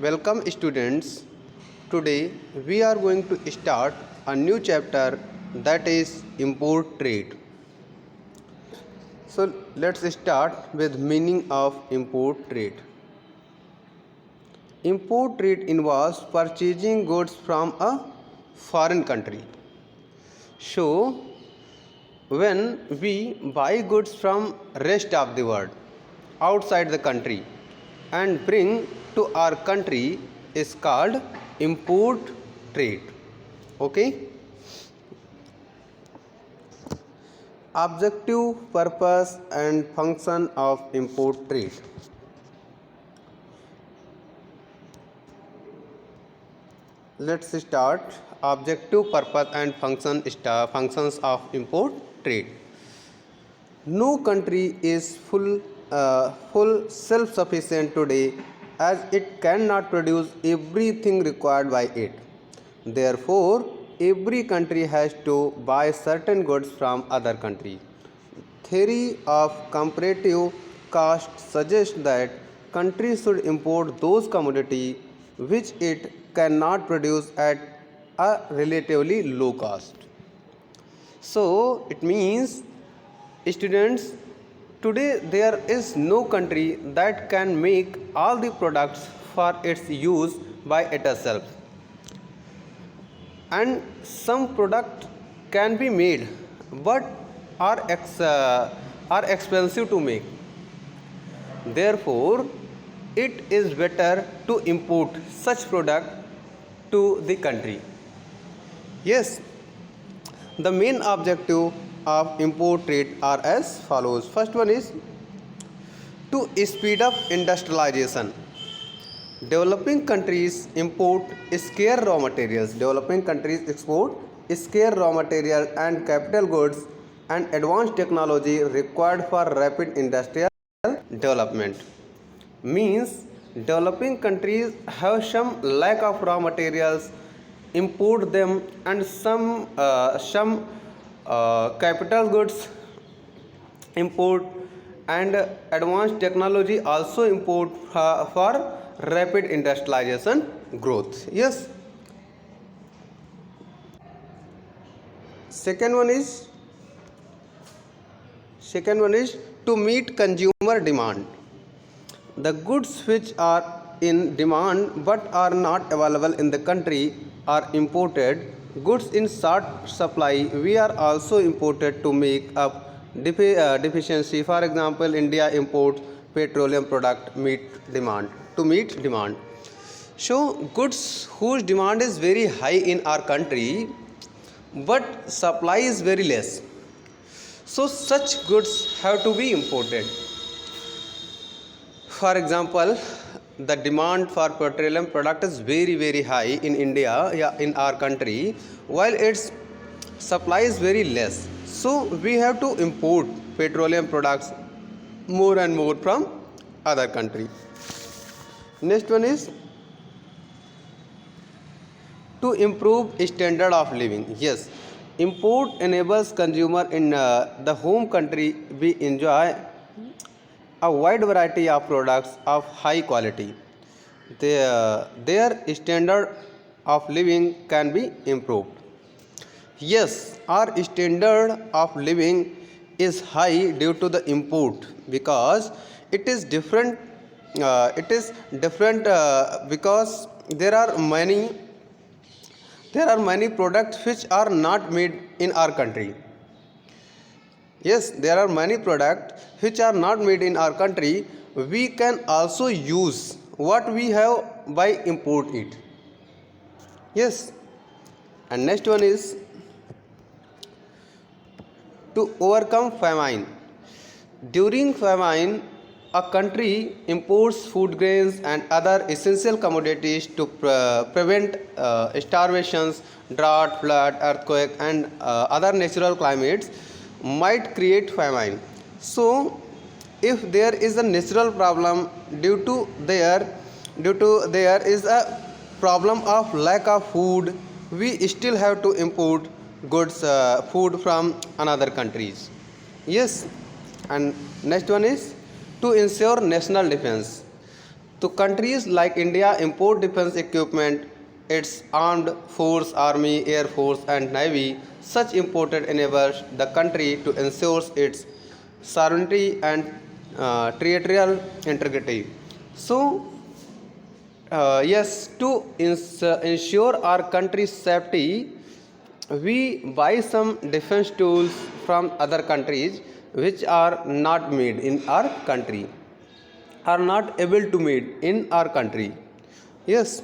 Welcome students. Today we are going to start a new chapter, that is import trade. So let's start with meaning of import trade. Import trade involves purchasing goods from a foreign country. So when we buy goods from rest of the world outside the country and bring to our country is called import trade. Okay. Objective, purpose and function of import trade. Let's start. Objective, purpose and functions of import trade. No country is full self-sufficient today, as it cannot produce everything required by it. Therefore, every country has to buy certain goods from other countries. Theory of comparative cost suggests that countries should import those commodities which it cannot produce at a relatively low cost. So it means, students, today there is no country that can make all the products for its use by itself, and some product can be made but are expensive to make. Therefore, it is better to import such product to the country. Yes, the main objective of import trade are as follows. First one is to speed up industrialization. Developing countries import scarce raw materials. Developing countries export scarce raw material and capital goods and advanced technology required for rapid industrial development. Means developing countries have some lack of raw materials, import them, and some capital goods import, and advanced technology also import for rapid industrialization growth. Yes. Second one is to meet consumer demand. The goods which are in demand but are not available in the country are imported. Goods in short supply we are also imported to make up deficiency. For example, India imports petroleum product to meet demand. So goods whose demand is very high in our country but supply is very less. So such goods have to be imported. For example, the demand for petroleum product is very high in India, in our country, while its supply is very less. So we have to import petroleum products more and more from other country. Next one is to improve standard of living. Yes, import enables consumer in the home country we enjoy a wide variety of products of high quality. Their standard of living can be improved. Yes, our standard of living is high due to the import, because it is different. Because there are many products which are not made in our country. Yes, there are many products which are not made in our country. We can also use what we have by import it. Yes. And next one is to overcome famine. During famine, a country imports food grains and other essential commodities to prevent starvations, drought, flood, earthquake, and other natural climates might create famine. So, if there is a natural problem due to there is a problem of lack of food, we still have to import food from another countries. Yes. And next one is to ensure national defense. So countries like India import defense equipment, its armed force, army, air force and navy. Such imported enables the country to ensure its sovereignty and territorial integrity. So yes, to ensure our country's safety, we buy some defense tools from other countries which are not made in our country, are not able to made in our country. Yes,